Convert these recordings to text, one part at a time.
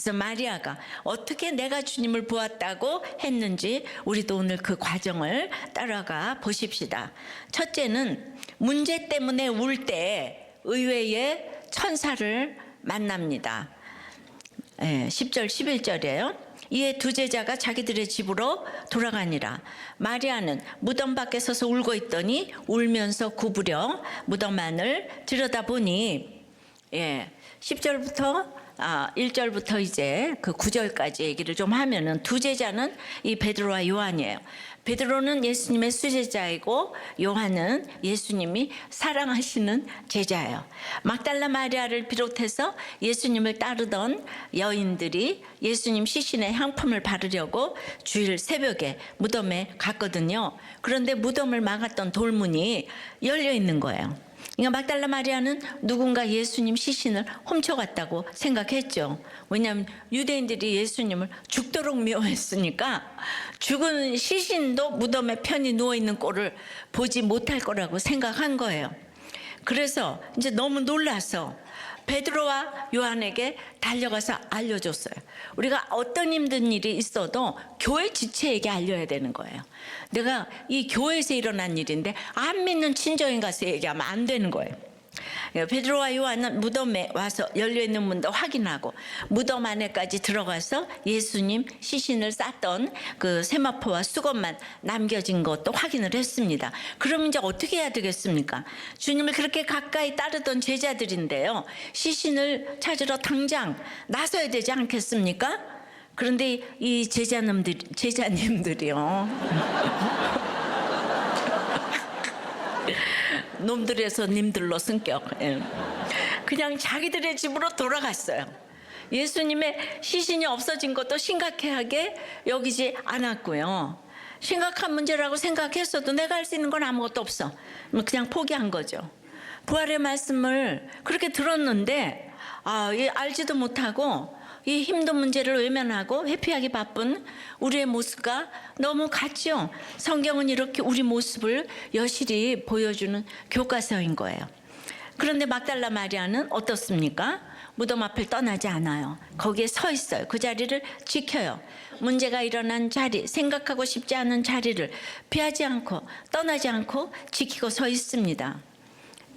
그래서 마리아가 어떻게 내가 주님을 보았다고 했는지 우리도 오늘 그 과정을 따라가 보십시다. 첫째는 문제 때문에 울 때 의외의 천사를 만납니다. 10절 11절이에요. 이에 두 제자가 자기들의 집으로 돌아가니라. 마리아는 무덤 밖에 서서 울고 있더니 울면서 구부려 무덤 안을 들여다보니 10절부터 1절부터 이제 그 9절까지 얘기를 좀 하면은 두 제자는 이 베드로와 요한이에요. 베드로는 예수님의 수제자이고 요한은 예수님이 사랑하시는 제자예요. 막달라 마리아를 비롯해서 예수님을 따르던 여인들이 예수님 시신에 향품을 바르려고 주일 새벽에 무덤에 갔거든요. 그런데 무덤을 막았던 돌문이 열려 있는 거예요. 그러니까 막달라 마리아는 누군가 예수님 시신을 훔쳐갔다고 생각했죠. 왜냐하면 유대인들이 예수님을 죽도록 미워했으니까 죽은 시신도 무덤에 편히 누워있는 꼴을 보지 못할 거라고 생각한 거예요. 그래서 이제 너무 놀라서 베드로와 요한에게 달려가서 알려줬어요. 우리가 어떤 힘든 일이 있어도 교회 지체에게 알려야 되는 거예요. 내가 이 교회에서 일어난 일인데 안 믿는 친정에 가서 얘기하면 안 되는 거예요. 베드로와 요한은 무덤에 와서 열려있는 문도 확인하고 무덤 안에까지 들어가서 예수님 시신을 쌌던 그 세마포와 수건만 남겨진 것도 확인을 했습니다. 그럼 이제 어떻게 해야 되겠습니까? 주님을 그렇게 가까이 따르던 제자들인데요, 시신을 찾으러 당장 나서야 되지 않겠습니까? 그런데 이 제자님들이요 놈들에서 님들로 승격. 그냥 자기들의 집으로 돌아갔어요. 예수님의 시신이 없어진 것도 심각하게 여기지 않았고요. 심각한 문제라고 생각했어도 내가 할 수 있는 건 아무것도 없어. 그냥 포기한 거죠. 부활의 말씀을 그렇게 들었는데 알지도 못하고 이 힘든 문제를 외면하고 회피하기 바쁜 우리의 모습과 너무 같죠. 성경은 이렇게 우리 모습을 여실히 보여주는 교과서인 거예요. 그런데 막달라 마리아는 어떻습니까? 무덤 앞을 떠나지 않아요. 거기에 서 있어요. 그 자리를 지켜요. 문제가 일어난 자리, 생각하고 싶지 않은 자리를 피하지 않고 떠나지 않고 지키고 서 있습니다.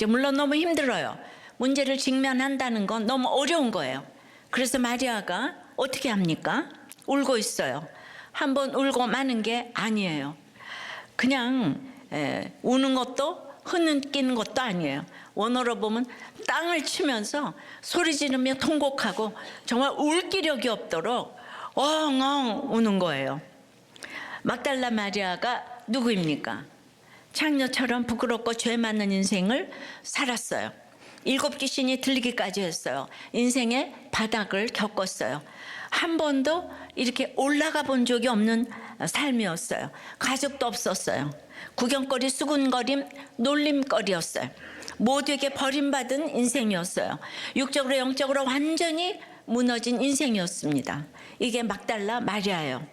물론 너무 힘들어요. 문제를 직면한다는 건 너무 어려운 거예요. 그래서 마리아가 어떻게 합니까? 울고 있어요. 한번 울고 마는 게 아니에요. 그냥 우는 것도 흐느끼는 것도 아니에요. 원어로 보면 땅을 치면서 소리 지르며 통곡하고 정말 울 기력이 없도록 엉엉 우는 거예요. 막달라 마리아가 누구입니까? 창녀처럼 부끄럽고 죄 많은 인생을 살았어요. 7 귀신이 들리기까지 했어요. 인생의 바닥을 겪었어요. 한 번도 이렇게 올라가 본 적이 없는 삶이었어요. 가족도 없었어요. 구경거리, 수군거림, 놀림거리였어요. 모두에게 버림받은 인생이었어요. 육적으로 영적으로 완전히 무너진 인생이었습니다. 이게 막달라 마리아예요.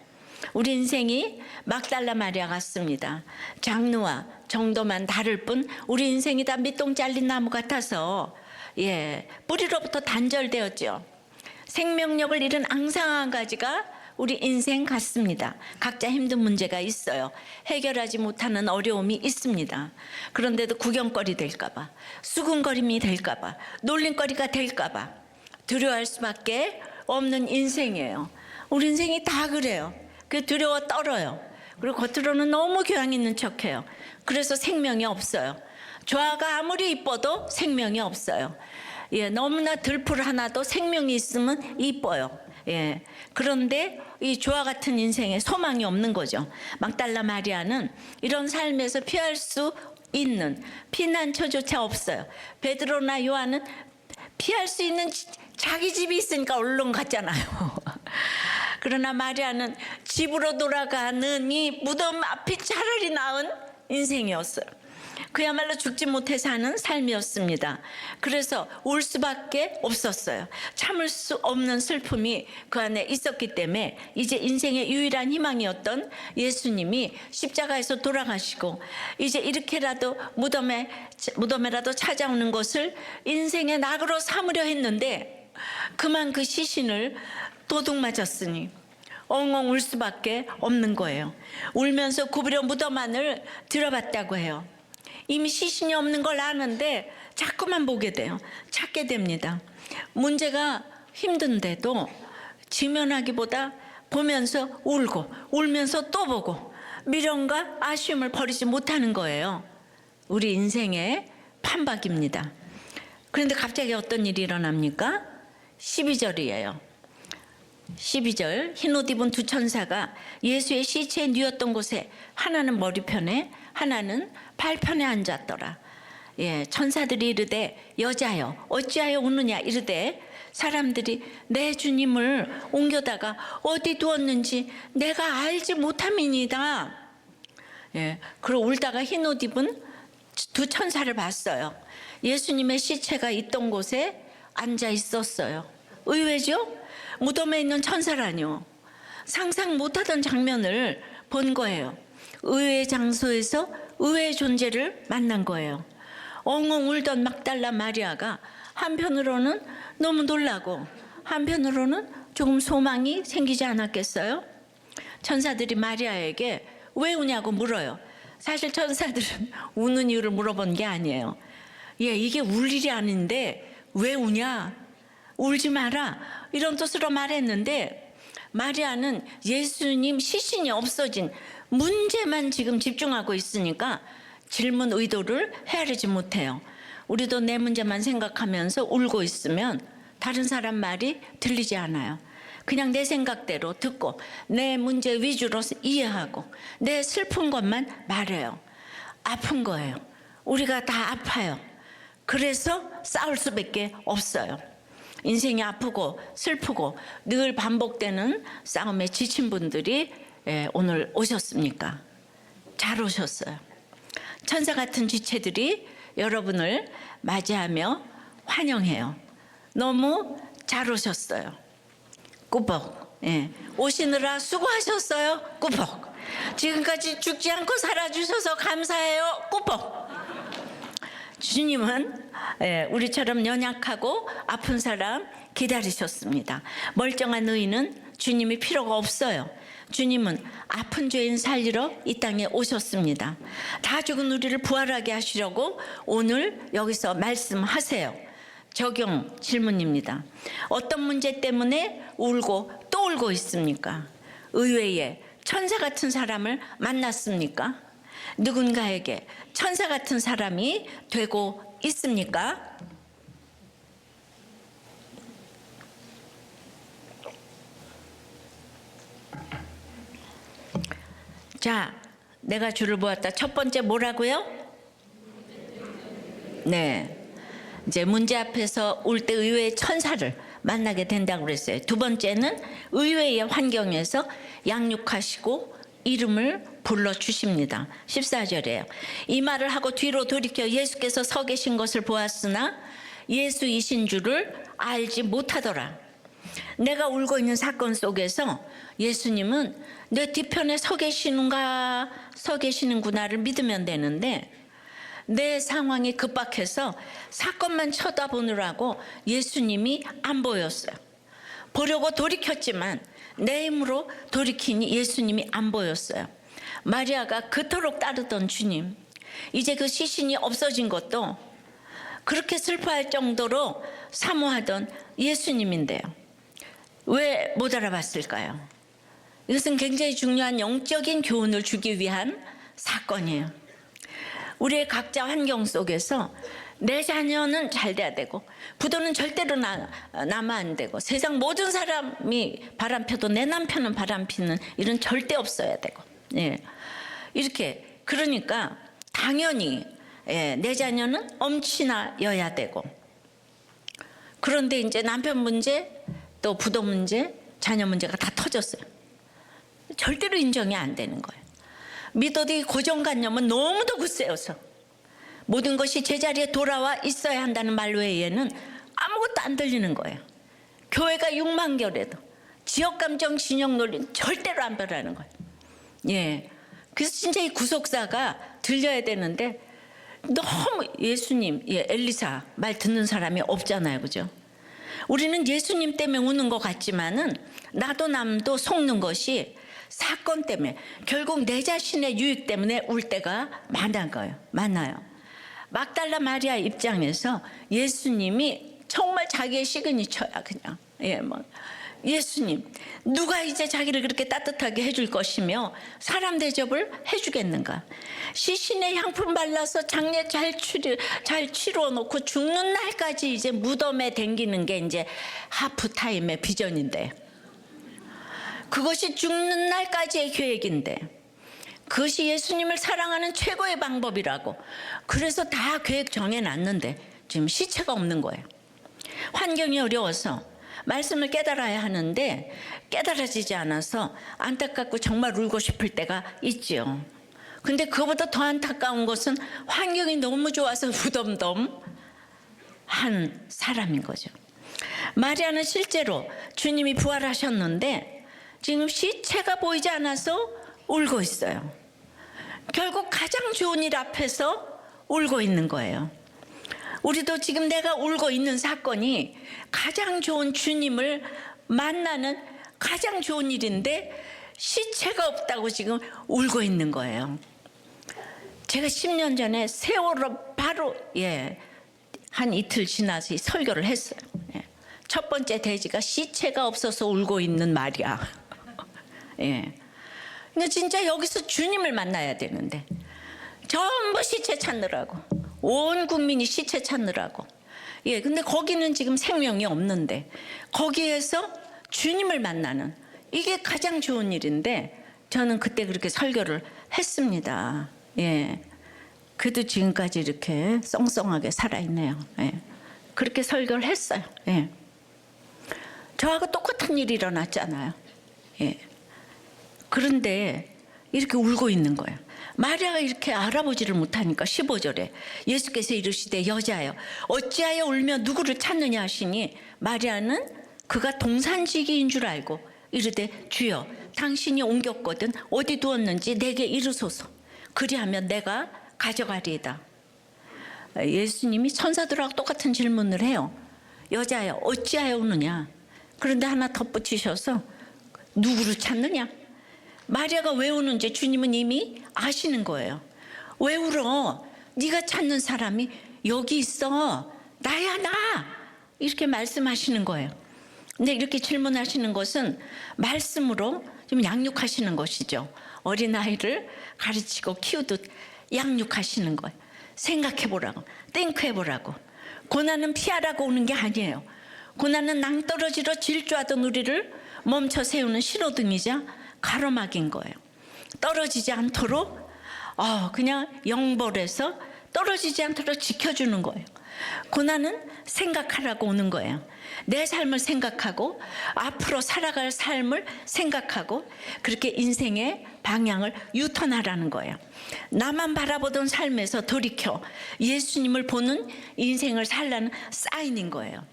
우리 인생이 막달라 마리아 같습니다. 장르와 정도만 다를 뿐 우리 인생이 다 밑동 잘린 나무 같아서 뿌리로부터 단절되었죠. 생명력을 잃은 앙상한 가지가 우리 인생 같습니다. 각자 힘든 문제가 있어요. 해결하지 못하는 어려움이 있습니다. 그런데도 구경거리 될까봐, 수군거림이 될까봐, 놀림거리가 될까봐 두려워할 수밖에 없는 인생이에요. 우리 인생이 다 그래요. 그 두려워 떨어요. 그리고 겉으로는 너무 교양 있는 척해요. 그래서 생명이 없어요. 조화가 아무리 이뻐도 생명이 없어요. 너무나 들풀 하나도 생명이 있으면 이뻐요. 그런데 이 조화 같은 인생에 소망이 없는 거죠. 막달라 마리아는 이런 삶에서 피할 수 있는 피난처조차 없어요. 베드로나 요한은 피할 수 있는 자기 집이 있으니까 얼른 갔잖아요. 그러나 마리아는 집으로 돌아가는 이 무덤 앞이 차라리 나은 인생이었어요. 그야말로 죽지 못해 사는 삶이었습니다. 그래서 울 수밖에 없었어요. 참을 수 없는 슬픔이 그 안에 있었기 때문에 이제 인생의 유일한 희망이었던 예수님이 십자가에서 돌아가시고 이제 이렇게라도 무덤에라도 찾아오는 것을 인생의 낙으로 삼으려 했는데 그만 그 시신을 도둑 맞았으니 엉엉 울 수밖에 없는 거예요. 울면서 구부려 무덤 안을 들어봤다고 해요. 이미 시신이 없는 걸 아는데 자꾸만 보게 돼요. 찾게 됩니다. 문제가 힘든데도 지면하기보다 보면서 울고 울면서 또 보고 미련과 아쉬움을 버리지 못하는 거예요. 우리 인생의 판박입니다. 그런데 갑자기 어떤 일이 일어납니까? 12절이에요. 12절, 흰 옷 입은 두 천사가 예수의 시체에 누웠던 곳에 하나는 머리편에 하나는 발편에 앉았더라. 예, 천사들이 이르되 여자여 어찌하여 우느냐 이르되 사람들이 내 주님을 옮겨다가 어디 두었는지 내가 알지 못함이니이다. 예, 그러고 울다가 흰 옷 입은 두 천사를 봤어요. 예수님의 시체가 있던 곳에 앉아 있었어요. 의외죠? 무덤에 있는 천사라뇨. 상상 못하던 장면을 본 거예요. 의외의 장소에서 의외의 존재를 만난 거예요. 엉엉 울던 막달라 마리아가 한편으로는 너무 놀라고 한편으로는 조금 소망이 생기지 않았겠어요? 천사들이 마리아에게 왜 우냐고 물어요. 사실 천사들은 우는 이유를 물어본 게 아니에요. 예, 이게 울 일이 아닌데 왜 우냐? 울지 마라. 이런 뜻으로 말했는데 마리아는 예수님 시신이 없어진 문제만 지금 집중하고 있으니까 질문 의도를 헤아리지 못해요. 우리도 내 문제만 생각하면서 울고 있으면 다른 사람 말이 들리지 않아요. 그냥 내 생각대로 듣고 내 문제 위주로 이해하고 내 슬픈 것만 말해요. 아픈 거예요. 우리가 다 아파요. 그래서 싸울 수밖에 없어요. 인생이 아프고 슬프고 늘 반복되는 싸움에 지친 분들이 오늘 오셨습니까? 잘 오셨어요. 천사 같은 지체들이 여러분을 맞이하며 환영해요. 너무 잘 오셨어요. 꾸벅. 예. 오시느라 수고하셨어요. 꾸벅. 지금까지 죽지 않고 살아주셔서 감사해요. 꾸벅. 주님은 우리처럼 연약하고 아픈 사람 기다리셨습니다. 멀쩡한 의인은 주님이 필요가 없어요. 주님은 아픈 죄인 살리러 이 땅에 오셨습니다. 다 죽은 우리를 부활하게 하시려고 오늘 여기서 말씀하세요. 적용 질문입니다. 어떤 문제 때문에 울고 또 울고 있습니까? 의외의 천사 같은 사람을 만났습니까? 누군가에게 천사 같은 사람이 되고 있습니까? 자, 내가 줄을 보았다. 첫 번째 뭐라고요? 네. 이제 문제 앞에서 올 때 의외의 천사를 만나게 된다고 그랬어요. 두 번째는 의외의 환경에서 양육하시고 이름을 불러주십니다. 14절이에요. 이 말을 하고 뒤로 돌이켜 예수께서 서 계신 것을 보았으나 예수이신 줄을 알지 못하더라. 내가 울고 있는 사건 속에서 예수님은 내 뒤편에 서 계시는구나를 믿으면 되는데 내 상황이 급박해서 사건만 쳐다보느라고 예수님이 안 보였어요. 보려고 돌이켰지만 내 힘으로 돌이키니 예수님이 안 보였어요. 마리아가 그토록 따르던 주님, 이제 그 시신이 없어진 것도 그렇게 슬퍼할 정도로 사모하던 예수님인데요. 왜 못 알아봤을까요? 이것은 굉장히 중요한 영적인 교훈을 주기 위한 사건이에요. 우리의 각자 환경 속에서 내 자녀는 잘 돼야 되고 부도는 절대로 나면 안 되고 세상 모든 사람이 바람펴도 내 남편은 바람피는 일은 절대 없어야 되고 이렇게 그러니까 당연히 내 자녀는 엄친아여야 되고 그런데 이제 남편 문제 또 부도 문제 자녀 문제가 다 터졌어요. 절대로 인정이 안 되는 거예요. 믿어도 이 고정관념은 너무도 굳세어서 모든 것이 제자리에 돌아와 있어야 한다는 말 외에는 아무것도 안 들리는 거예요. 교회가 6만 개래도 지역감정 진영 논리는 절대로 안 변하는 거예요. 그래서 진짜 이 구속사가 들려야 되는데 너무 예수님, 엘리사 말 듣는 사람이 없잖아요. 그죠? 우리는 예수님 때문에 우는 것 같지만은 나도 남도 속는 것이 사건 때문에, 결국 내 자신의 유익 때문에 울 때가 많아요. 막달라 마리아 입장에서 예수님이 정말 자기의 시그니처야. 그냥 예수님, 누가 이제 자기를 그렇게 따뜻하게 해줄 것이며 사람 대접을 해주겠는가? 시신에 향품 발라서 장례 잘 치러 놓고 죽는 날까지 이제 무덤에 댕기는 게 이제 하프타임의 비전인데, 그것이 죽는 날까지의 계획인데, 그것이 예수님을 사랑하는 최고의 방법이라고. 그래서 다 계획 정해놨는데 지금 시체가 없는 거예요. 환경이 어려워서 말씀을 깨달아야 하는데 깨달아지지 않아서 안타깝고 정말 울고 싶을 때가 있지요. 근데 그거보다 더 안타까운 것은 환경이 너무 좋아서 무덤덤한 사람인 거죠. 마리아는 실제로 주님이 부활하셨는데 지금 시체가 보이지 않아서 울고 있어요. 결국 가장 좋은 일 앞에서 울고 있는 거예요. 우리도 지금 내가 울고 있는 사건이 가장 좋은 주님을 만나는 가장 좋은 일인데 시체가 없다고 지금 울고 있는 거예요. 제가 10년 전에 세월호 바로 한 이틀 지나서 설교를 했어요. 첫 번째 대지가 시체가 없어서 울고 있는 마리아. 근데 진짜 여기서 주님을 만나야 되는데 전부 시체 찾느라고, 온 국민이 시체 찾느라고. 근데 거기는 지금 생명이 없는데 거기에서 주님을 만나는, 이게 가장 좋은 일인데 저는 그때 그렇게 설교를 했습니다. 그래도 지금까지 이렇게 썽썽하게 살아있네요. 그렇게 설교를 했어요. 저하고 똑같은 일이 일어났잖아요. 그런데 이렇게 울고 있는 거예요. 마리아가 이렇게 알아보지를 못하니까 15절에 예수께서 이르시되 여자여 어찌하여 울며 누구를 찾느냐 하시니, 마리아는 그가 동산지기인 줄 알고 이르되 주여 당신이 옮겼거든 어디 두었는지 내게 이르소서, 그리하면 내가 가져가리이다. 예수님이 천사들하고 똑같은 질문을 해요. 여자여 어찌하여 우느냐. 그런데 하나 덧붙이셔서 누구를 찾느냐. 마리아가 왜 우는지 주님은 이미 아시는 거예요. 왜 울어? 네가 찾는 사람이 여기 있어. 나야 나. 이렇게 말씀하시는 거예요. 근데 이렇게 질문하시는 것은 말씀으로 좀 양육하시는 것이죠. 어린아이를 가르치고 키우듯 양육하시는 거예요. 생각해보라고, 띵크해보라고. 고난은 피하라고 오는 게 아니에요. 고난은 낭떠러지로 질주하던 우리를 멈춰 세우는 신호등이자 가로막인 거예요. 떨어지지 않도록 그냥 영벌에서 떨어지지 않도록 지켜주는 거예요. 고난은 생각하라고 오는 거예요. 내 삶을 생각하고 앞으로 살아갈 삶을 생각하고 그렇게 인생의 방향을 유턴하라는 거예요. 나만 바라보던 삶에서 돌이켜 예수님을 보는 인생을 살라는 사인인 거예요.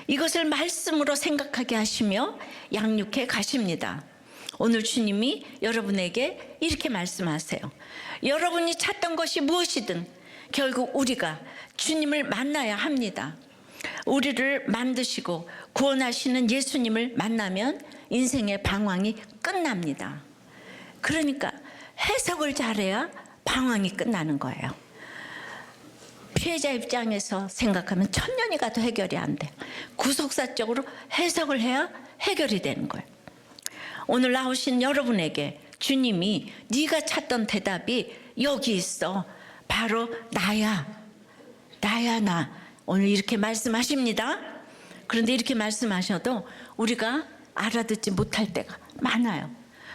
이것을 말씀으로 생각하게 하시며 양육해 가십니다. 오늘 주님이 여러분에게 이렇게 말씀하세요. 여러분이 찾던 것이 무엇이든 결국 우리가 주님을 만나야 합니다. 우리를 만드시고 구원하시는 예수님을 만나면 인생의 방황이 끝납니다. 그러니까 해석을 잘해야 방황이 끝나는 거예요. 피해자 입장에서 생각하면 천년이 가도 해결이 안 돼. 구속사적으로 해석을 해야 해결이 되는 거예요. 오늘 나오신 여러분에게 주님이 네가 찾던 대답이 여기 있어. 바로 나야. 나야 나. 오늘 이렇게 말씀하십니다. 그런데 이렇게 말씀하셔도 우리가 알아듣지 못할 때가 많아요.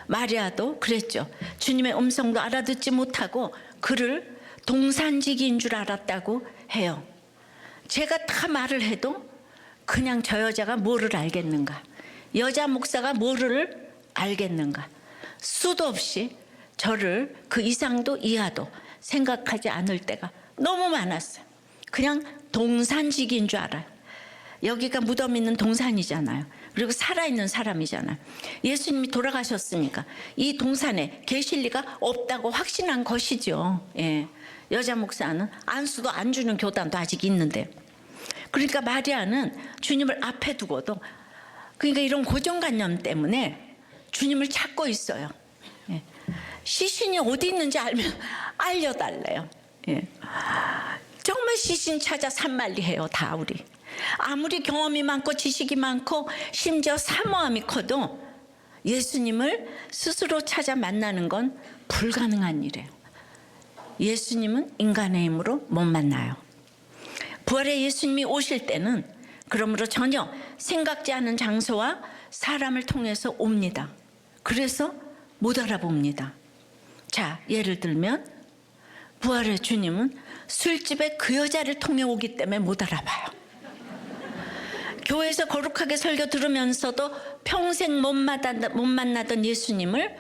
마리아도 그랬죠. 주님의 음성도 알아듣지 못하고 그를 동산지기인 줄 알았다고 해요. 제가 다 말을 해도 그냥 저 여자가 뭐를 알겠는가. 여자 목사가 뭐를 알겠는가. 수도 없이 저를 그 이상도 이하도 생각하지 않을 때가 너무 많았어요. 그냥 동산지기인 줄 알아요. 여기가 무덤 있는 동산이잖아요. 그리고 살아있는 사람이잖아요. 예수님이 돌아가셨으니까 이 동산에 계실 리가 없다고 확신한 것이죠. 여자 목사는 안수도 안 주는 교단도 아직 있는데, 그러니까 마리아는 주님을 앞에 두고도 그러니까 이런 고정관념 때문에 주님을 찾고 있어요. 예. 시신이 어디 있는지 알려달래요. 예. 정말 시신 찾아 산만리해요. 다 우리. 아무리 경험이 많고 지식이 많고 심지어 사모함이 커도 예수님을 스스로 찾아 만나는 건 불가능한 일이에요. 예수님은 인간의 힘으로 못 만나요. 부활의 예수님이 오실 때는 그러므로 전혀 생각지 않은 장소와 사람을 통해서 옵니다. 그래서 못 알아봅니다. 자, 예를 들면 부활의 주님은 술집에 그 여자를 통해 오기 때문에 못 알아봐요. 교회에서 거룩하게 설교 들으면서도 평생 못 만나던 예수님을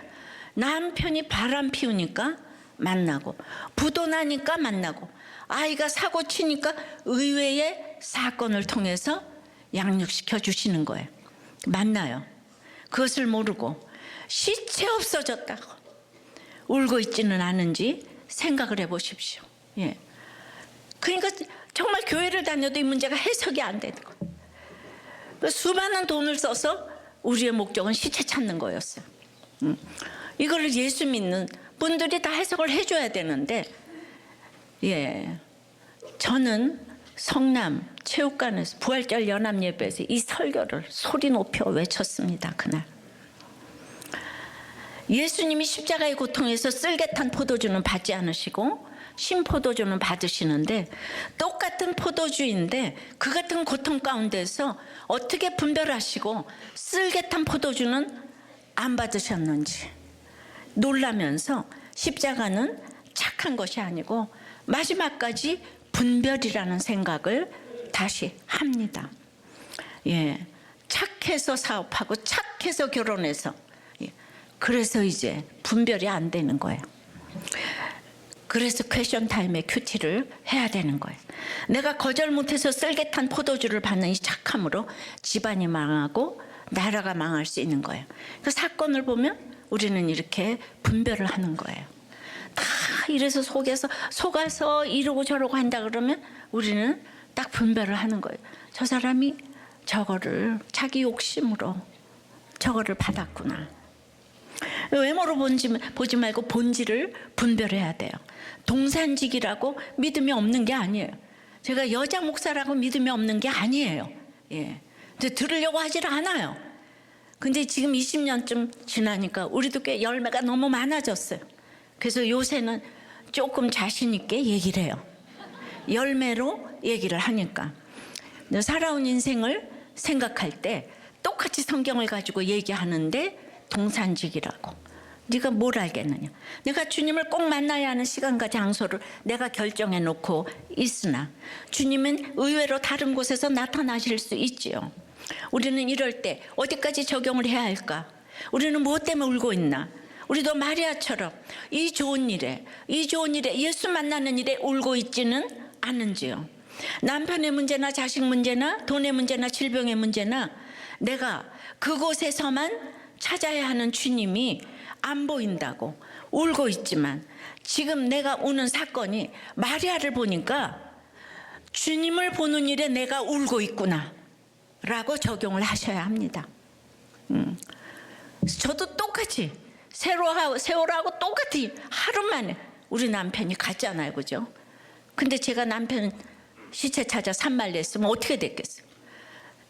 남편이 바람 피우니까 만나고, 부도 나니까 만나고, 아이가 사고 치니까 의외의 사건을 통해서 양육시켜 주시는 거예요. 만나요. 그것을 모르고 시체 없어졌다고 울고 있지는 않은지 생각을 해보십시오. 예. 그러니까 정말 교회를 다녀도 이 문제가 해석이 안 되는 거예요. 수많은 돈을 써서 우리의 목적은 시체 찾는 거였어요. 이걸 예수 믿는 분들이 다 해석을 해줘야 되는데, 예, 저는 성남 체육관에서 부활절 연합예배에서 이 설교를 소리 높여 외쳤습니다. 그날 예수님이 십자가의 고통에서 쓸개탄 포도주는 받지 않으시고 신포도주는 받으시는데, 똑같은 포도주인데 그 같은 고통 가운데서 어떻게 분별하시고 쓸개탄 포도주는 안 받으셨는지 놀라면서 십자가는 착한 것이 아니고 마지막까지 분별이라는 생각을 다시 합니다. 예, 착해서 사업하고 착해서 결혼해서, 예, 그래서 이제 분별이 안 되는 거예요. 그래서 퀘션 타임에 큐티를 해야 되는 거예요. 내가 거절 못해서 쓸개탄 포도주를 받는 이 착함으로 집안이 망하고 나라가 망할 수 있는 거예요. 그 사건을 보면 우리는 이렇게 분별을 하는 거예요. 다 이래서 속아서 이러고 저러고 한다 그러면 우리는 딱 분별을 하는 거예요. 저 사람이 저거를 자기 욕심으로 저거를 받았구나. 외모로 보지 말고 본질을 분별해야 돼요. 동산직이라고 믿음이 없는 게 아니에요. 제가 여자 목사라고 믿음이 없는 게 아니에요. 예. 근데 들으려고 하질 않아요. 근데 지금 20년쯤 지나니까 우리도 꽤 열매가 너무 많아졌어요. 그래서 요새는 조금 자신 있게 얘기를 해요. 열매로 얘기를 하니까. 살아온 인생을 생각할 때 똑같이 성경을 가지고 얘기하는데 동산직이라고. 네가 뭘 알겠느냐. 내가 주님을 꼭 만나야 하는 시간과 장소를 내가 결정해 놓고 있으나 주님은 의외로 다른 곳에서 나타나실 수 있지요. 우리는 이럴 때 어디까지 적용을 해야 할까? 우리는 무엇 때문에 울고 있나? 우리도 마리아처럼 이 좋은 일에 예수 만나는 일에 울고 있지는 않은지요. 남편의 문제나 자식 문제나 돈의 문제나 질병의 문제나 내가 그곳에서만 찾아야 하는 주님이 안 보인다고 울고 있지만, 지금 내가 우는 사건이 마리아를 보니까 주님을 보는 일에 내가 울고 있구나 라고 적용을 하셔야 합니다. 저도 똑같이 세월하고 똑같이 하루 만에 우리 남편이 갔잖아요. 그죠? 근데 제가 남편 시체 찾아 산말렸으면 어떻게 됐겠어요?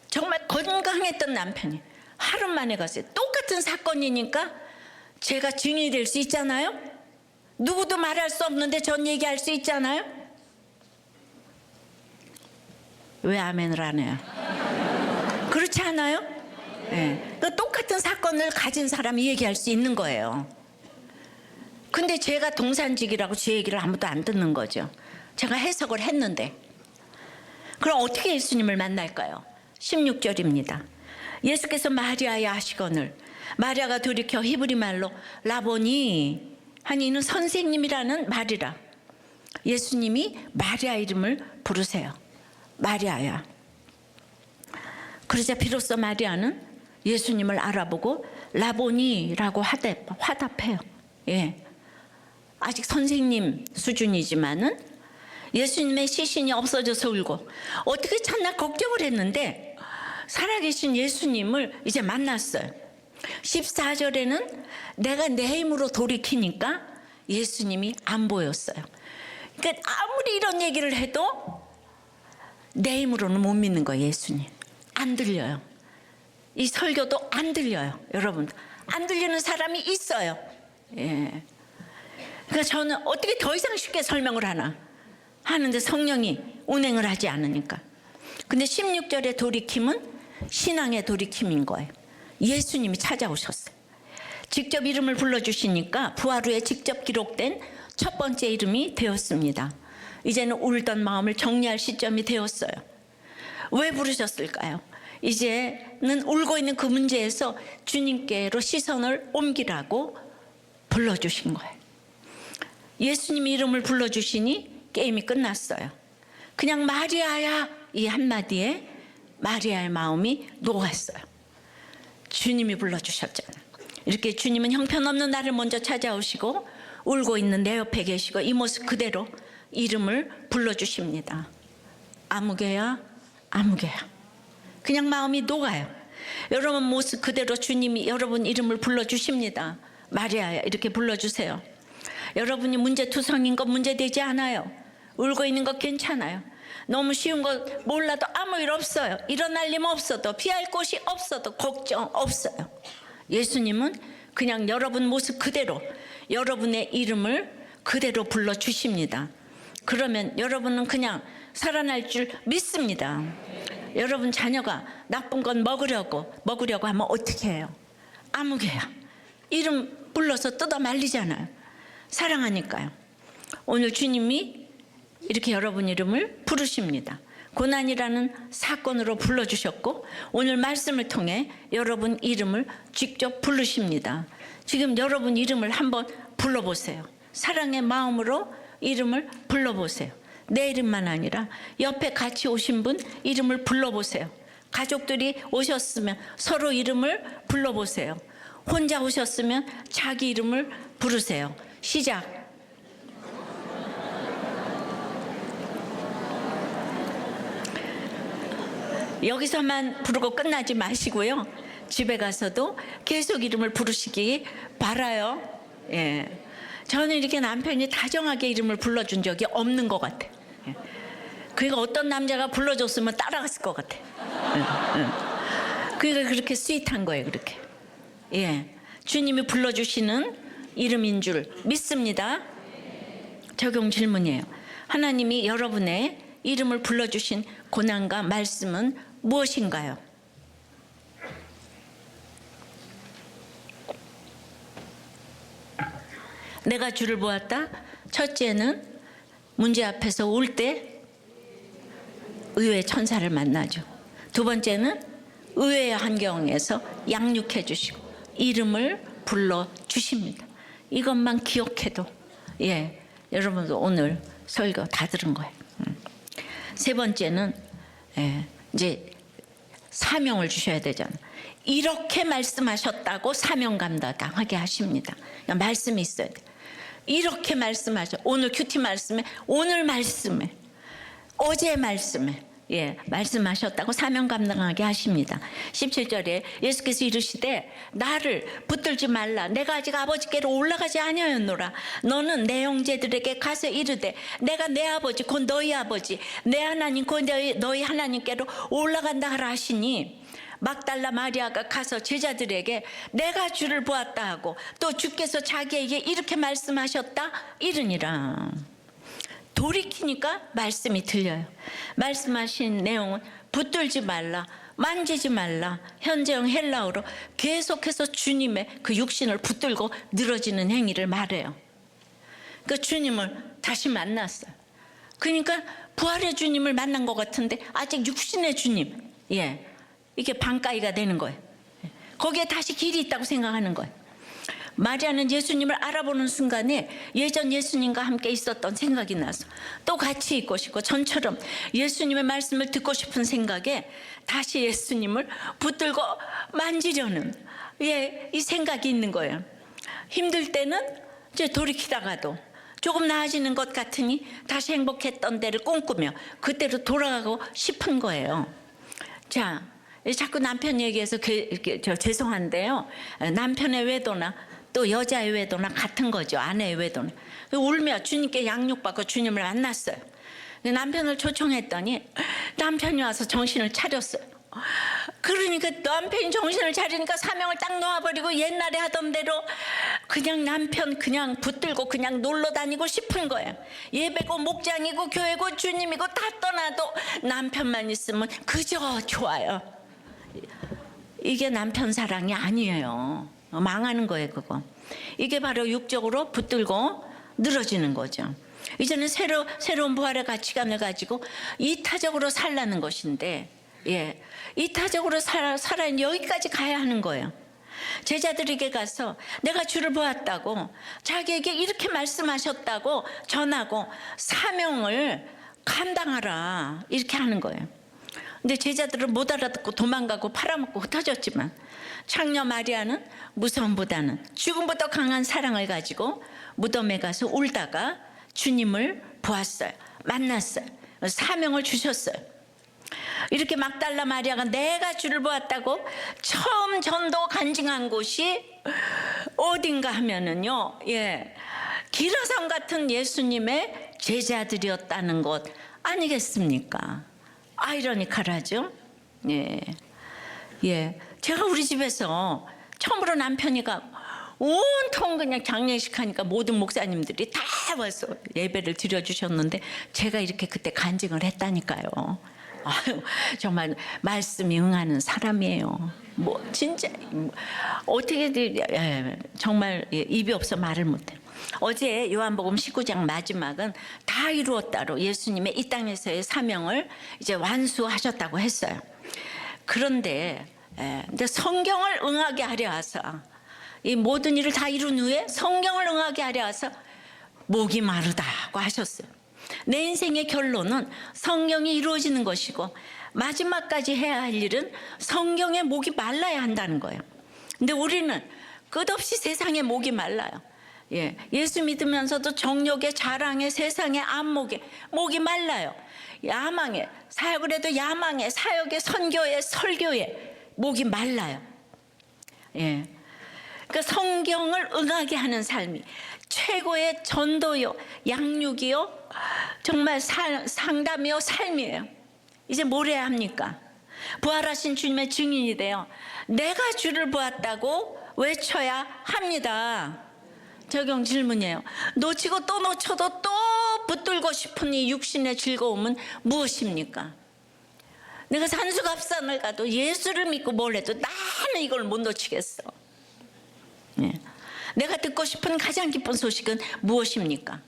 정말 건강했던 남편이 하루 만에 갔어요. 똑같은 사건이니까 제가 증인이 될 수 있잖아요. 누구도 말할 수 없는데 전 얘기할 수 있잖아요. 왜 아멘을 안 해요? 그렇지 않아요? 네. 그 똑같은 사건을 가진 사람이 얘기할 수 있는 거예요. 근데 제가 동산직이라고 제 얘기를 아무도 안 듣는 거죠. 제가 해석을 했는데. 그럼 어떻게 예수님을 만날까요? 16절입니다. 예수께서 마리아의 아시거늘, 마리아가 돌이켜 히브리 말로 라보니 하니 이는 선생님이라는 말이라. 예수님이 마리아 이름을 부르세요. 마리아야. 그러자 비로소 마리아는 예수님을 알아보고 라보니라고 화답해요. 예. 아직 선생님 수준이지만은 예수님의 시신이 없어져서 울고 어떻게 찾나 걱정을 했는데 살아계신 예수님을 이제 만났어요. 14절에는 내가 내 힘으로 돌이키니까 예수님이 안 보였어요. 그러니까 아무리 이런 얘기를 해도 내 힘으로는 못 믿는 거예요. 예수님 안 들려요. 이 설교도 안 들려요. 여러분 안 들리는 사람이 있어요. 예. 그러니까 저는 어떻게 더 이상 쉽게 설명을 하는데 성령이 운행을 하지 않으니까. 근데 16절의 돌이킴은 신앙의 돌이킴인 거예요. 예수님이 찾아오셨어요. 직접 이름을 불러주시니까 부활 후에 직접 기록된 첫 번째 이름이 되었습니다. 이제는 울던 마음을 정리할 시점이 되었어요. 왜 부르셨을까요? 이제는 울고 있는 그 문제에서 주님께로 시선을 옮기라고 불러주신 거예요. 예수님이 이름을 불러주시니 게임이 끝났어요. 그냥 마리아야 이 한마디에 마리아의 마음이 녹았어요. 주님이 불러주셨잖아요. 이렇게 주님은 형편없는 나를 먼저 찾아오시고 울고 있는 내 옆에 계시고 이 모습 그대로 이름을 불러주십니다. 아무개야 아무개야. 그냥 마음이 녹아요. 여러분 모습 그대로 주님이 여러분 이름을 불러주십니다. 마리아야 이렇게 불러주세요. 여러분이 문제투성인 거 문제되지 않아요. 울고 있는 거 괜찮아요. 너무 쉬운 거 몰라도 아무 일 없어요. 일어날 일 없어도 피할 곳이 없어도 걱정 없어요. 예수님은 그냥 여러분 모습 그대로 여러분의 이름을 그대로 불러주십니다. 그러면 여러분은 그냥 살아날 줄 믿습니다. 여러분 자녀가 나쁜 건 먹으려고 하면 어떻게 해요? 아무개야 이름 불러서 뜯어 말리잖아요. 사랑하니까요. 오늘 주님이 이렇게 여러분 이름을 부르십니다. 고난이라는 사건으로 불러주셨고 오늘 말씀을 통해 여러분 이름을 직접 부르십니다. 지금 여러분 이름을 한번 불러보세요. 사랑의 마음으로 이름을 불러보세요. 내 이름만 아니라 옆에 같이 오신 분 이름을 불러보세요. 가족들이 오셨으면 서로 이름을 불러보세요. 혼자 오셨으면 자기 이름을 부르세요. 시작. 여기서만 부르고 끝나지 마시고요. 집에 가서도 계속 이름을 부르시기 바라요. 예. 저는 이렇게 남편이 다정하게 이름을 불러준 적이 없는 것 같아요. 예. 그러니까 어떤 남자가 불러줬으면 따라갔을 것 같아요. 예. 예. 그러니까 그렇게 스윗한 거예요. 그렇게. 예. 주님이 불러주시는 이름인 줄 믿습니다. 적용 질문이에요. 하나님이 여러분의 이름을 불러주신 고난과 말씀은 무엇인가요? 내가 주를 보았다. 첫째는 문제 앞에서 울 때 의외의 천사를 만나죠. 두 번째는 의외의 환경에서 양육해 주시고 이름을 불러 주십니다. 이것만 기억해도 예, 여러분도 오늘 설교 다 들은 거예요. 세 번째는 이제 사명을 주셔야 되잖아요. 이렇게 말씀하셨다고 사명 감당하게 하십니다. 말씀이 있어야 돼요. 이렇게 말씀하셔. 오늘 큐티 말씀에, 오늘 말씀에, 어제 말씀에 말씀하셨다고 사명 감당하게 하십니다. 17절에 예수께서 이르시되 나를 붙들지 말라. 내가 아직 아버지께로 올라가지 아니하였노라. 너는 내 형제들에게 가서 이르되 내가 내 아버지 곧 너희 아버지 내 하나님 곧 너희 하나님께로 올라간다 하라 하시니 막달라 마리아가 가서 제자들에게 내가 주를 보았다 하고 또 주께서 자기에게 이렇게 말씀하셨다 이르니라. 돌이키니까 말씀이 들려요. 말씀하신 내용은 붙들지 말라, 만지지 말라. 현재형 헬라어로 계속해서 주님의 그 육신을 붙들고 늘어지는 행위를 말해요. 그러니까 주님을 다시 만났어요. 그러니까 부활의 주님을 만난 것 같은데 아직 육신의 주님, 이게 반가이가 되는 거예요. 거기에 다시 길이 있다고 생각하는 거예요. 마리아는 예수님을 알아보는 순간에 예전 예수님과 함께 있었던 생각이 나서 또 같이 있고 싶고 전처럼 예수님의 말씀을 듣고 싶은 생각에 다시 예수님을 붙들고 만지려는 이 생각이 있는 거예요. 힘들 때는 이제 돌이키다가도 조금 나아지는 것 같으니 다시 행복했던 때를 꿈꾸며 그때로 돌아가고 싶은 거예요. 자, 자꾸 남편 얘기해서 죄송한데요. 남편의 외도나 또 여자의 외도나 같은 거죠. 아내의 외도나. 울며 주님께 양육받고 주님을 만났어요. 남편을 초청했더니 남편이 와서 정신을 차렸어요. 그러니까 남편이 정신을 차리니까 사명을 딱 놓아버리고 옛날에 하던 대로 그냥 남편 그냥 붙들고 그냥 놀러 다니고 싶은 거예요. 예배고 목장이고 교회고 주님이고 다 떠나도 남편만 있으면 그저 좋아요. 이게 남편 사랑이 아니에요. 망하는 거예요, 그거. 이게 바로 육적으로 붙들고 늘어지는 거죠. 이제는 새로운 부활의 가치관을 가지고 이타적으로 살라는 것인데, 예, 이타적으로 살아야 여기까지 가야 하는 거예요. 제자들에게 가서 내가 주를 보았다고, 자기에게 이렇게 말씀하셨다고 전하고 사명을 감당하라, 이렇게 하는 거예요. 근데 제자들은 못 알아듣고 도망가고 팔아먹고 흩어졌지만 창녀 마리아는 무서움보다는 죽음보다 강한 사랑을 가지고 무덤에 가서 울다가 주님을 보았어요. 만났어요. 사명을 주셨어요. 이렇게 막달라 마리아가 내가 주를 보았다고 처음 전도 간증한 곳이 어딘가 하면은요, 예, 기라성 같은 예수님의 제자들이었다는 것 아니겠습니까? 아이러니컬하죠. 예, 예. 제가 우리 집에서 처음으로 남편이가 온통 그냥 장례식 하니까 모든 목사님들이 다 와서 예배를 드려주셨는데 제가 이렇게 그때 간증을 했다니까요. 아유, 정말 말씀이 응하는 사람이에요. 뭐 진짜 어떻게 정말 입이 없어 말을 못해요. 어제 요한복음 19장 마지막은 다 이루었다로 예수님의 이 땅에서의 사명을 이제 완수하셨다고 했어요. 그런데 근데 성경을 응하게 하려 하서 이 모든 일을 다 이룬 후에 성경을 응하게 하려 하서 목이 마르다고 하셨어요. 내 인생의 결론은 성경이 이루어지는 것이고 마지막까지 해야 할 일은 성경의 목이 말라야 한다는 거예요. 근데 우리는 끝없이 세상에 목이 말라요. 예, 예수 믿으면서도 정욕의 자랑에 세상의 안목에 목이 말라요. 야망에 사역을 해도 야망에 사역에 선교에 설교에 목이 말라요. 예, 그러니까 성경을 응하게 하는 삶이 최고의 전도요, 양육이요, 정말 상담이요, 삶이에요. 이제 뭘 해야 합니까? 부활하신 주님의 증인이 돼요. 내가 주를 보았다고 외쳐야 합니다. 적용 질문이에요. 놓치고 또 놓쳐도 또 붙들고 싶은 이 육신의 즐거움은 무엇입니까? 내가 산수갑산을 가도 예수를 믿고 뭘 해도 나는 이걸 못 놓치겠어. 예. 내가 듣고 싶은 가장 기쁜 소식은 무엇입니까?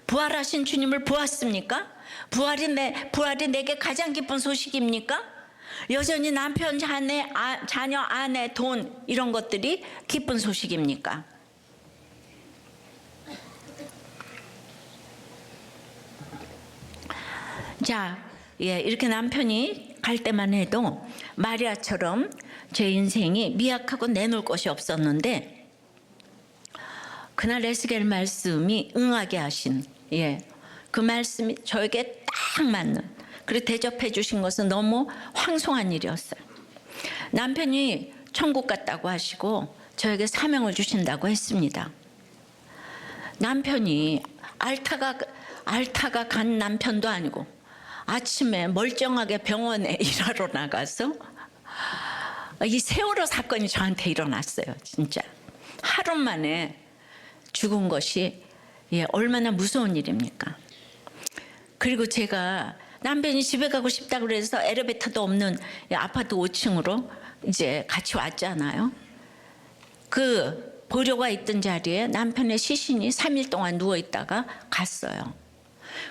부활하신 주님을 보았습니까? 부활이 내게 가장 기쁜 소식입니까? 여전히 남편, 자녀, 아내, 돈 이런 것들이 기쁜 소식입니까? 자, 예, 이렇게 남편이 갈 때만 해도 마리아처럼 제 인생이 미약하고 내놓을 것이 없었는데 그날 에스겔 말씀이 응하게 하신, 예, 그 말씀이 저에게 딱 맞는, 그리고 대접해 주신 것은 너무 황송한 일이었어요. 남편이 천국 갔다고 하시고 저에게 사명을 주신다고 했습니다. 남편이 알타가 간 남편도 아니고 아침에 멀쩡하게 병원에 일하러 나가서 이 세월호 사건이 저한테 일어났어요. 진짜 하루 만에 죽은 것이, 예, 얼마나 무서운 일입니까? 그리고 제가 남편이 집에 가고 싶다고 그래서 엘리베이터도 없는 아파트 5층으로 이제 같이 왔잖아요. 그 보료가 있던 자리에 남편의 시신이 3일 동안 누워있다가 갔어요.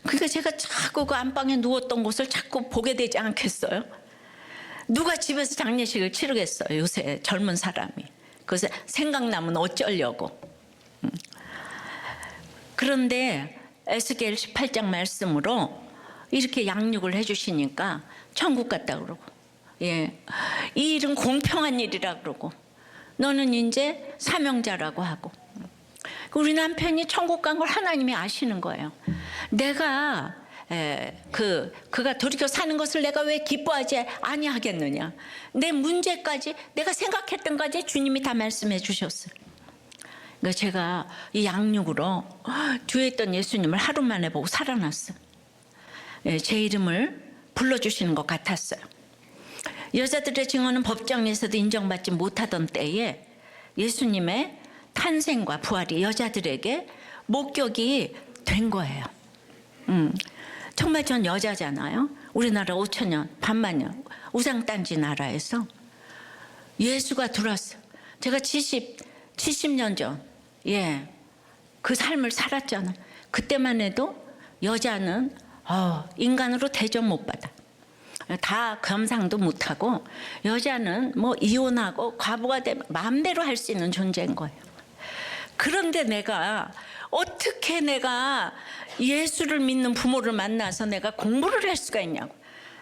그러니까 제가 자꾸 그 안방에 누웠던 곳을 자꾸 보게 되지 않겠어요? 누가 집에서 장례식을 치르겠어요, 요새 젊은 사람이. 그래서 생각나면 어쩌려고. 그런데 에스겔 18장 말씀으로 이렇게 양육을 해주시니까 천국 갔다 그러고, 예, 이 일은 공평한 일이라 그러고 너는 이제 사명자라고 하고, 우리 남편이 천국 간 걸 하나님이 아시는 거예요. 내가 그가 돌이켜 사는 것을 내가 왜 기뻐하지 아니하겠느냐. 내 문제까지 내가 생각했던 까지 주님이 다 말씀해 주셨어요. 그러니까 제가 이 양육으로 뒤에 있던 예수님을 하루 만에 보고 살아났어요. 제 이름을 불러주시는 것 같았어요. 여자들의 증언은 법정에서도 인정받지 못하던 때에 예수님의 탄생과 부활이 여자들에게 목격이 된 거예요. 정말 전 여자잖아요. 우리나라 5천년 반만년 우상단지 나라에서 예수가 들어왔어요. 제가 70년 전 그 삶을 살았잖아요. 그때만 해도 여자는 인간으로 대접 못 받아. 다 겸상도 못하고 여자는 뭐 이혼하고 과부가 되면 마음대로 할 수 있는 존재인 거예요. 그런데 어떻게 내가 예수를 믿는 부모를 만나서 내가 공부를 할 수가 있냐고.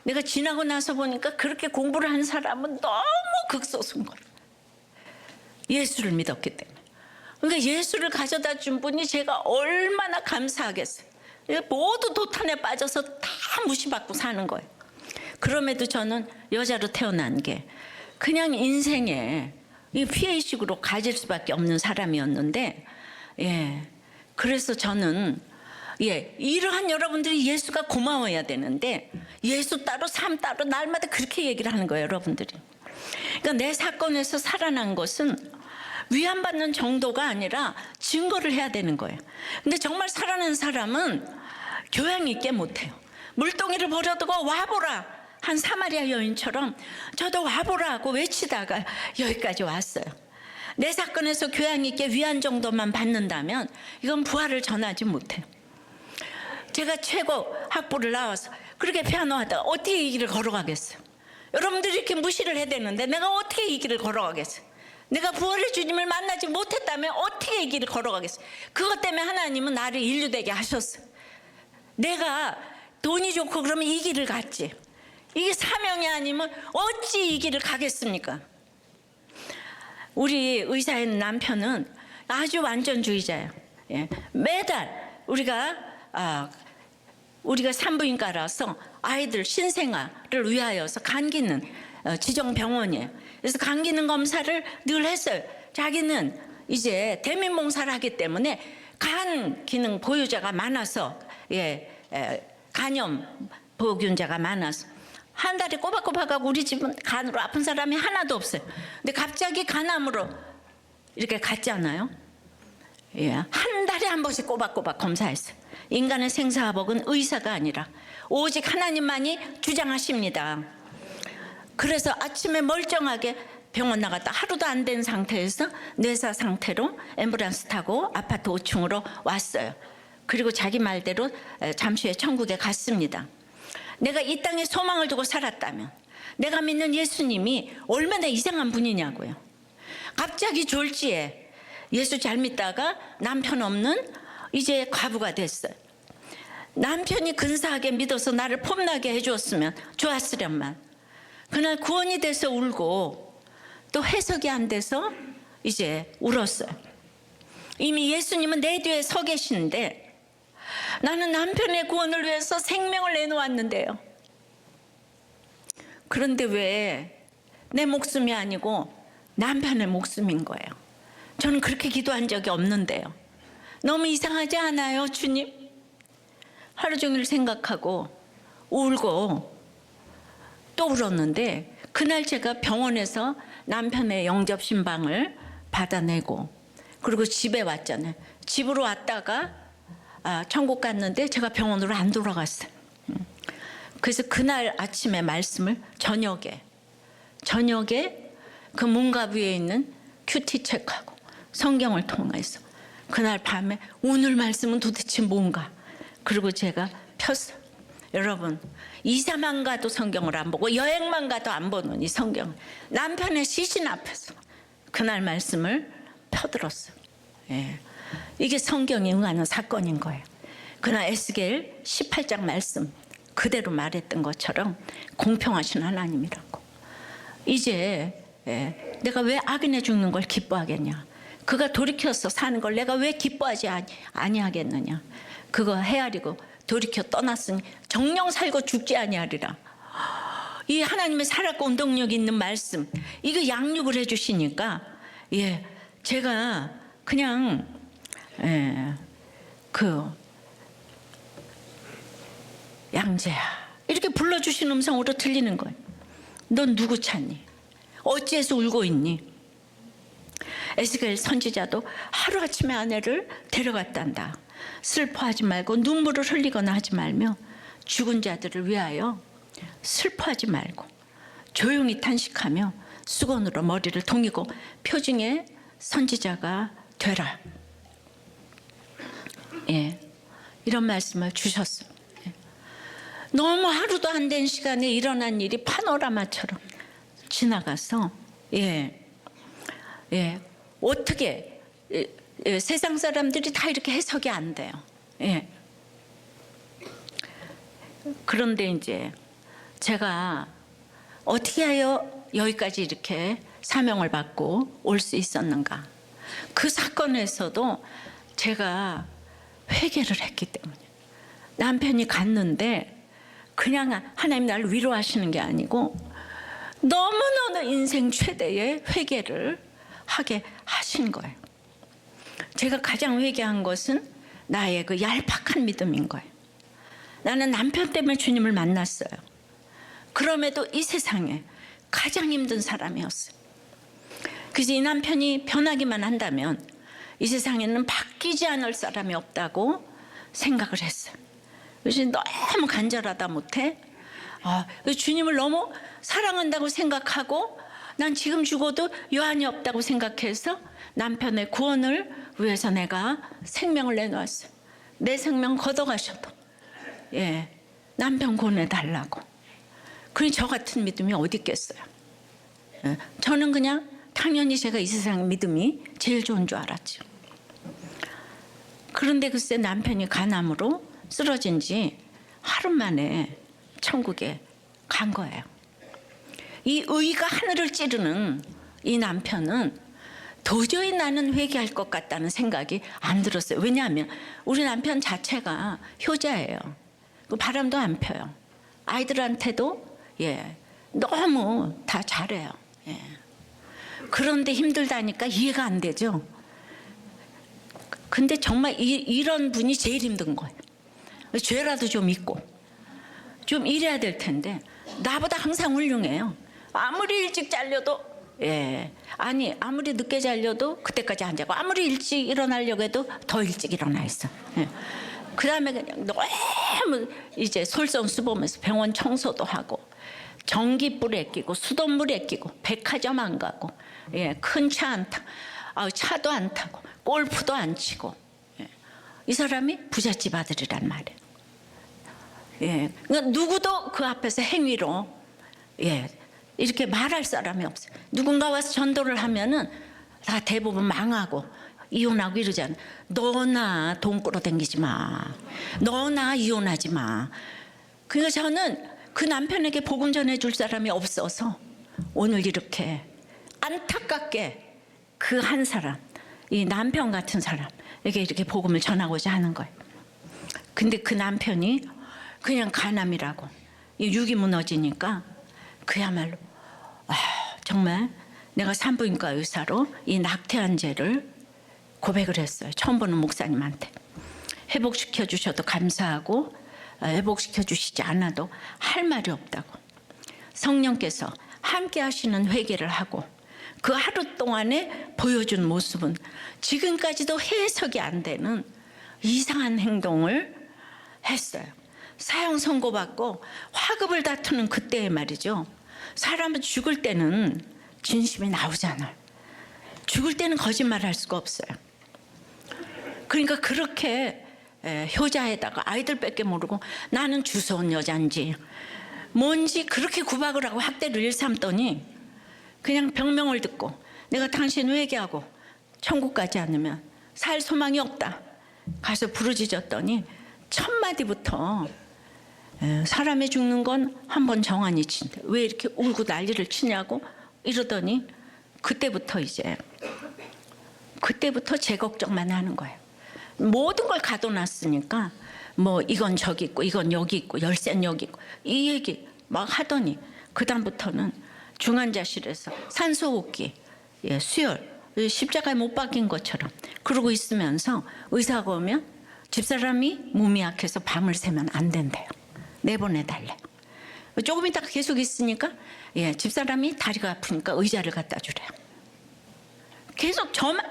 내가 지나고 나서 보니까 그렇게 공부를 한 사람은 너무 극소수인 거예요. 예수를 믿었기 때문에. 그러니까 예수를 가져다 준 분이 제가 얼마나 감사하겠어요. 모두 도탄에 빠져서 다 무시받고 사는 거예요. 그럼에도 저는 여자로 태어난 게 그냥 인생에 이 피해의식으로 가질 수밖에 없는 사람이었는데, 그래서 저는 이러한 여러분들이 예수가 고마워야 되는데 예수 따로 삶 따로 날마다 그렇게 얘기를 하는 거예요, 여러분들이. 그러니까 내 사건에서 살아난 것은 위안받는 정도가 아니라 증거를 해야 되는 거예요. 근데 정말 살아난 사람은 교양 있게 못해요. 물동이를 버려두고 와보라 한 사마리아 여인처럼 저도 와보라 하고 외치다가 여기까지 왔어요. 내 사건에서 교양 있게 위안 정도만 받는다면 이건 부활을 전하지 못해요. 제가 최고 학부를 나와서 그렇게 피아노 하다가 어떻게 이 길을 걸어가겠어요? 여러분들이 이렇게 무시를 해야 되는데 내가 어떻게 이 길을 걸어가겠어요? 내가 부활의 주님을 만나지 못했다면 어떻게 이 길을 걸어가겠어요? 그것 때문에 하나님은 나를 인류되게 하셨어요. 내가 돈이 좋고 그러면 이 길을 갔지. 이게 사명이 아니면 어찌 이 길을 가겠습니까? 우리 의사의 남편은 아주 완전주의자예요. 매달 우리가 산부인과라서 아이들 신생아를 위하여서 감기는 지정병원이에요. 그래서 감기는 검사를 늘 했어요. 자기는 이제 대민봉사를 하기 때문에 간 기능 보유자가 많아서 간염 보균자가 많아서 한 달에 꼬박꼬박하고 우리 집은 간으로 아픈 사람이 하나도 없어요. 근데 갑자기 간암으로 이렇게 갔잖아요. 한 달에 한 번씩 꼬박꼬박 검사했어요. 인간의 생사화복은 의사가 아니라 오직 하나님만이 주장하십니다. 그래서 아침에 멀쩡하게 병원 나갔다 하루도 안 된 상태에서 뇌사 상태로 앰뷸런스 타고 아파트 5층으로 왔어요. 그리고 자기 말대로 잠시 후에 천국에 갔습니다. 내가 이 땅에 소망을 두고 살았다면 내가 믿는 예수님이 얼마나 이상한 분이냐고요. 갑자기 졸지에 예수 잘 믿다가 남편 없는 이제 과부가 됐어요. 남편이 근사하게 믿어서 나를 폼나게 해주었으면 좋았으련만 그날 구원이 돼서 울고 또 해석이 안 돼서 이제 울었어요. 이미 예수님은 내 뒤에 서 계시는데 나는 남편의 구원을 위해서 생명을 내놓았는데요. 그런데 왜 내 목숨이 아니고 남편의 목숨인 거예요? 저는 그렇게 기도한 적이 없는데요. 너무 이상하지 않아요, 주님? 하루 종일 생각하고 울고 또 울었는데 그날 제가 병원에서 남편의 영접 신방을 받아내고 그리고 집에 왔잖아요. 집으로 왔다가 천국 갔는데 제가 병원으로 안 돌아갔어요. 그래서 그날 아침에 말씀을 저녁에 그 문갑 위에 있는 큐티 책하고 성경을 통해서 그날 밤에 오늘 말씀은 도대체 뭔가 그리고 제가 폈어요. 여러분 이사만 가도 성경을 안 보고 여행만 가도 안 보는 이 성경 남편의 시신 앞에서 그날 말씀을 펴들었어요. 이게 성경이 응하는 사건인 거예요. 그날 에스겔 18장 말씀 그대로 말했던 것처럼 공평하신 하나님이라고. 이제 내가 왜 악인의 죽는 걸 기뻐하겠냐. 그가 돌이켜서 사는 걸 내가 왜 기뻐하지 아니하겠느냐. 그거 헤아리고 돌이켜 떠났으니 정령 살고 죽지 아니하리라. 이 하나님의 살았고 운동력 있는 말씀, 이거 양육을 해주시니까 제가 그냥 양재야 이렇게 불러주신 음성으로 들리는 거예요. 넌 누구 찾니? 어찌해서 울고 있니? 에스겔 선지자도 하루아침에 아내를 데려갔단다. 슬퍼하지 말고 눈물을 흘리거나 하지 말며 죽은 자들을 위하여 슬퍼하지 말고 조용히 탄식하며 수건으로 머리를 동이고 표징의 선지자가 되라. 이런 말씀을 주셨어요. 너무 하루도 안 된 시간에 일어난 일이 파노라마처럼 지나가서 어떻게 세상 사람들이 다 이렇게 해석이 안 돼요. 그런데 이제 제가 어떻게 하여 여기까지 이렇게 사명을 받고 올 수 있었는가? 그 사건에서도 제가 회개를 했기 때문에 남편이 갔는데 그냥 하나님 나를 위로하시는 게 아니고 너무너무 인생 최대의 회개를 하게 하신 거예요. 제가 가장 회개한 것은 나의 그 얄팍한 믿음인 거예요. 나는 남편 때문에 주님을 만났어요. 그럼에도 이 세상에 가장 힘든 사람이었어요. 그래서 이 남편이 변하기만 한다면 이 세상에는 바뀌지 않을 사람이 없다고 생각을 했어요. 그래서 너무 간절하다 못해 주님을 너무 사랑한다고 생각하고 난 지금 죽어도 여한이 없다고 생각해서 남편의 구원을 위해서 내가 생명을 내놓았어요. 내 생명 걷어가셔도 남편 구원해달라고. 그러니 저 같은 믿음이 어디 있겠어요. 저는 그냥 당연히 제가 이 세상의 믿음이 제일 좋은 줄 알았죠. 그런데 글쎄 남편이 간암으로 쓰러진 지 하루 만에 천국에 간 거예요. 이 의가 하늘을 찌르는 이 남편은 도저히 나는 회개할 것 같다는 생각이 안 들었어요. 왜냐하면 우리 남편 자체가 효자예요. 바람도 안 펴요. 아이들한테도 너무 다 잘해요. 그런데 힘들다니까 이해가 안 되죠. 근데 정말 이런 분이 제일 힘든 거예요. 죄라도 좀 있고 좀 이래야 될 텐데 나보다 항상 훌륭해요. 아무리 일찍 잘려도 아무리 늦게 잘려도 그때까지 안 자고 아무리 일찍 일어나려고 해도 더 일찍 일어나 있어. 그 다음에 그냥 너무 이제 솔선수범해서 병원 청소도 하고 전기불에 끼고 수돗물에 끼고 백화점 안 가고 큰 차 안 타, 차도 안 타고 골프도 안 치고 이 사람이 부잣집 아들이란 말이에요. 그러니까 누구도 그 앞에서 행위로 이렇게 말할 사람이 없어요. 누군가 와서 전도를 하면은 다 대부분 망하고 이혼하고 이러잖아. 너나 돈 끌어당기지 마. 너나 이혼하지 마. 그러니까 저는 그 남편에게 복음 전해줄 사람이 없어서 오늘 이렇게 안타깝게 그 한 사람, 이 남편 같은 사람에게 이렇게 복음을 전하고자 하는 거예요. 근데 그 남편이 그냥 간암이라고 육이 무너지니까 그야말로 정말 내가 산부인과 의사로 이 낙태한 죄를 고백을 했어요. 처음 보는 목사님한테. 회복시켜 주셔도 감사하고 회복시켜 주시지 않아도 할 말이 없다고. 성령께서 함께 하시는 회개를 하고 그 하루 동안에 보여준 모습은 지금까지도 해석이 안 되는 이상한 행동을 했어요. 사형 선고받고 화급을 다투는 그때에 말이죠. 사람은 죽을 때는 진심이 나오잖아요. 죽을 때는 거짓말할 수가 없어요. 그러니까 그렇게 효자에다가 아이들밖에 모르고 나는 주워온 여잔지 뭔지 그렇게 구박을 하고 학대를 일삼더니 그냥 병명을 듣고 내가 당신 회개하고 천국 가지 않으면 살 소망이 없다. 가서 부르짖었더니 첫 마디부터 사람이 죽는 건 한 번 정한이 친다. 왜 이렇게 울고 난리를 치냐고 이러더니 그때부터 이제 그때부터 제 걱정만 하는 거예요. 모든 걸 가둬놨으니까 뭐 이건 저기 있고 이건 여기 있고 열쇠는 여기 있고 이 얘기 막 하더니 그다음부터는 중환자실에서 산소호흡기, 수혈, 십자가에 못 박힌 것처럼 그러고 있으면서 의사가 오면 집사람이 몸이 약해서 밤을 새면 안 된대요. 내보내달래. 조금 있다가 계속 있으니까 집사람이 다리가 아프니까 의자를 갖다 주래요. 계속 저만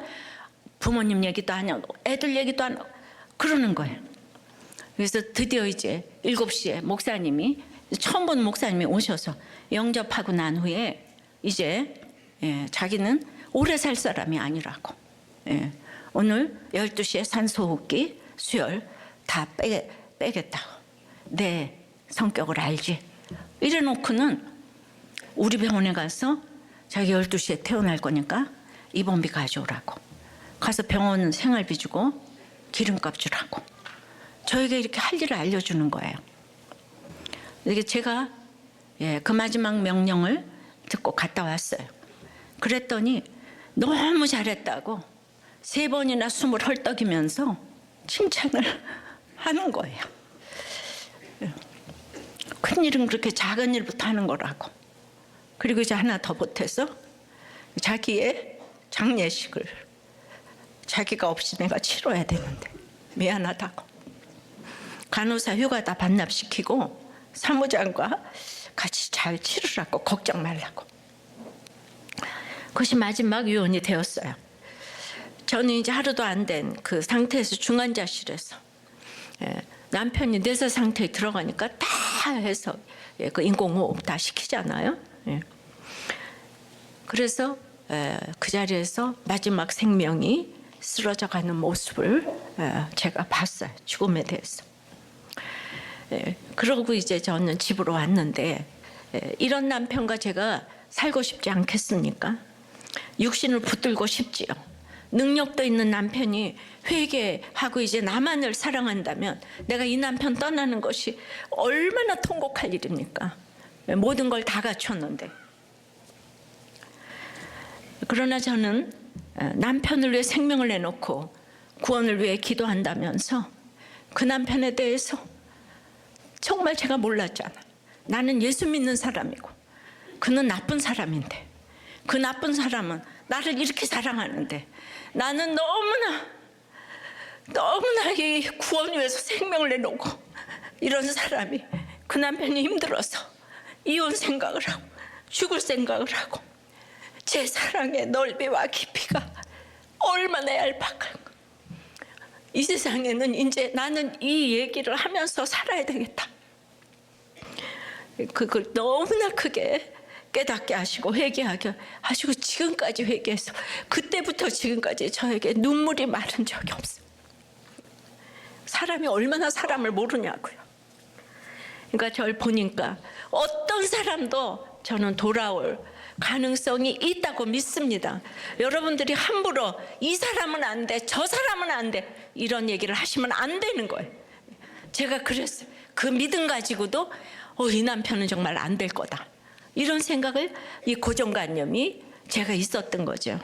부모님 얘기도 안 하고 애들 얘기도 안 하고 그러는 거예요. 그래서 드디어 이제 7시에 목사님이 처음 본 목사님이 오셔서 영접하고 난 후에 이제 자기는 오래 살 사람이 아니라고 오늘 12시에 산소호흡기 수혈 다 빼겠다고 내 성격을 알지 이래 놓고는 우리 병원에 가서 자기 12시에 태어날 거니까 입원비 가져오라고 가서 병원 생활비 주고 기름값 주라고 저에게 이렇게 할 일을 알려주는 거예요. 이게 제가 그 마지막 명령을 듣고 갔다 왔어요. 그랬더니 너무 잘했다고 3번이나 숨을 헐떡이면서 칭찬을 하는 거예요. 큰일은 그렇게 작은 일부터 하는 거라고. 그리고 이제 하나 더 보태서 자기의 장례식을 자기가 없이 내가 치러야 되는데 미안하다고. 간호사 휴가 다 반납시키고 사무장과 같이 잘 치르라고 걱정 말라고. 그것이 마지막 유언이 되었어요. 저는 이제 하루도 안 된 그 상태에서 중환자실에서 남편이 뇌사 상태에 들어가니까 다 해서 그 인공호흡 다 시키잖아요. 그래서 그 자리에서 마지막 생명이 쓰러져가는 모습을 제가 봤어요. 죽음에 대해서. 그러고 이제 저는 집으로 왔는데 이런 남편과 제가 살고 싶지 않겠습니까? 육신을 붙들고 싶지요. 능력도 있는 남편이 회개하고 이제 나만을 사랑한다면 내가 이 남편 떠나는 것이 얼마나 통곡할 일입니까? 모든 걸 다 갖췄는데. 그러나 저는 남편을 위해 생명을 내놓고 구원을 위해 기도한다면서 그 남편에 대해서 정말 제가 몰랐잖아. 나는 예수 믿는 사람이고 그는 나쁜 사람인데 그 나쁜 사람은 나를 이렇게 사랑하는데 나는 너무나 이 구원 위해서 생명을 내놓고 이런 사람이 그 남편이 힘들어서 이혼 생각을 하고 죽을 생각을 하고 제 사랑의 넓이와 깊이가 얼마나 얄팍한가. 이 세상에는 이제 나는 이 얘기를 하면서 살아야 되겠다. 그걸 너무나 크게 깨닫게 하시고 회개하게 하시고 지금까지 회개해서 그때부터 지금까지 저에게 눈물이 마른 적이 없어요. 사람이 얼마나 사람을 모르냐고요. 그러니까 저를 보니까 어떤 사람도 저는 돌아올 가능성이 있다고 믿습니다. 여러분들이 함부로 이 사람은 안 돼, 저 사람은 안 돼 이런 얘기를 하시면 안 되는 거예요. 제가 그랬어요. 그 믿음 가지고도 이 남편은 정말 안 될 거다. 이런 생각을 이 고정관념이 제가 있었던 거죠.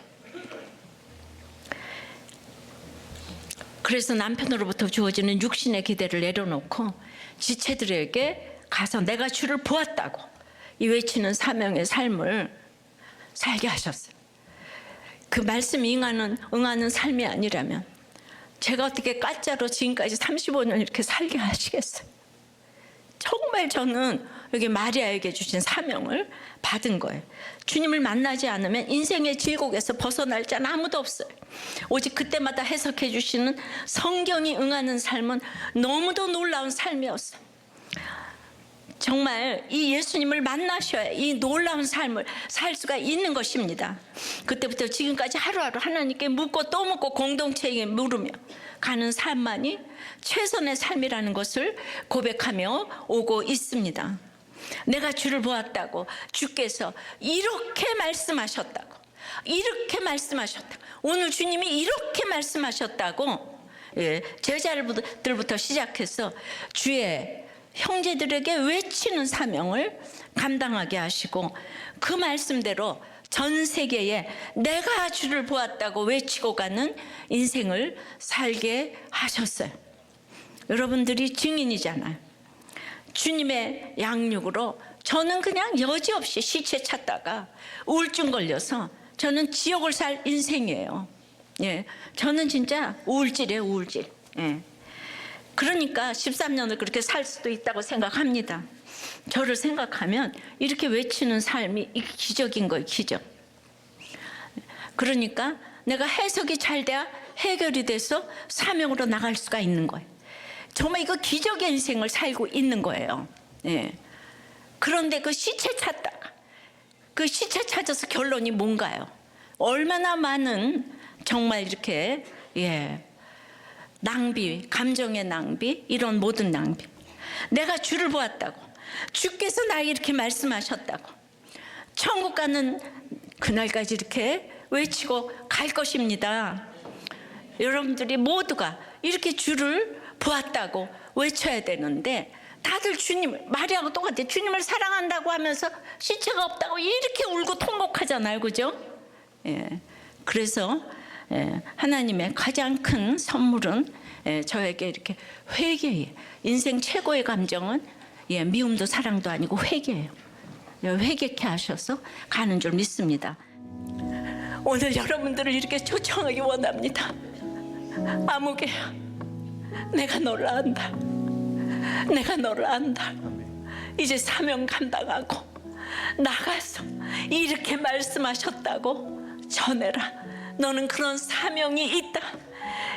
그래서 남편으로부터 주어지는 육신의 기대를 내려놓고 지체들에게 가서 내가 주를 보았다고 이 외치는 사명의 삶을 살게 하셨어요. 그 말씀이 응하는 삶이 아니라면 제가 어떻게 가짜로 지금까지 35년 이렇게 살게 하시겠어요? 정말 저는 여기 마리아에게 주신 사명을 받은 거예요. 주님을 만나지 않으면 인생의 질곡에서 벗어날 자는 아무도 없어요. 오직 그때마다 해석해 주시는 성경이 응하는 삶은 너무도 놀라운 삶이었어요. 정말 이 예수님을 만나셔야 이 놀라운 삶을 살 수가 있는 것입니다. 그때부터 지금까지 하루하루 하나님께 묻고 또 묻고 공동체에게 물으며 가는 삶만이 최선의 삶이라는 것을 고백하며 오고 있습니다. 내가 주를 보았다고 주께서 이렇게 말씀하셨다고 오늘 주님이 이렇게 말씀하셨다고 제자들부터 시작해서 주의 형제들에게 외치는 사명을 감당하게 하시고 그 말씀대로 전 세계에 내가 주를 보았다고 외치고 가는 인생을 살게 하셨어요. 여러분들이 증인이잖아요. 주님의 양육으로 저는 그냥 여지없이 시체 찾다가 우울증 걸려서 저는 지옥을 살 인생이에요. 예, 저는 진짜 우울질이에요, 우울질. 예. 그러니까 13년을 그렇게 살 수도 있다고 생각합니다. 저를 생각하면 이렇게 외치는 삶이 기적인 거예요, 기적. 그러니까 내가 해석이 잘 돼야 해결이 돼서 사명으로 나갈 수가 있는 거예요. 정말 이거 기적의 인생을 살고 있는 거예요. 예. 그런데 그 시체 찾다가 그 시체 찾아서 결론이 뭔가요? 얼마나 많은 정말 이렇게 낭비, 감정의 낭비, 이런 모든 낭비. 내가 주를 보았다고, 주께서 나에게 이렇게 말씀하셨다고, 천국 가는 그날까지 이렇게 외치고 갈 것입니다. 여러분들이 모두가 이렇게 주를 보았다고 외쳐야 되는데 다들 주님을, 마리아하고 똑같아요. 주님을 사랑한다고 하면서 시체가 없다고 이렇게 울고 통곡하잖아요, 그죠? 예. 그래서 하나님의 가장 큰 선물은 저에게 이렇게 회개예요. 인생 최고의 감정은 미움도 사랑도 아니고 회개예요. 회개케 하셔서 가는 줄 믿습니다. 오늘 여러분들을 이렇게 초청하기 원합니다. 아무개야, 내가 너를 안다. 내가 너를 안다. 이제 사명 감당하고 나가서 이렇게 말씀하셨다고 전해라. 너는 그런 사명이 있다.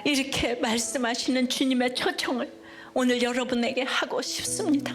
이렇게 말씀하시는 주님의 초청을 오늘 여러분에게 하고 싶습니다.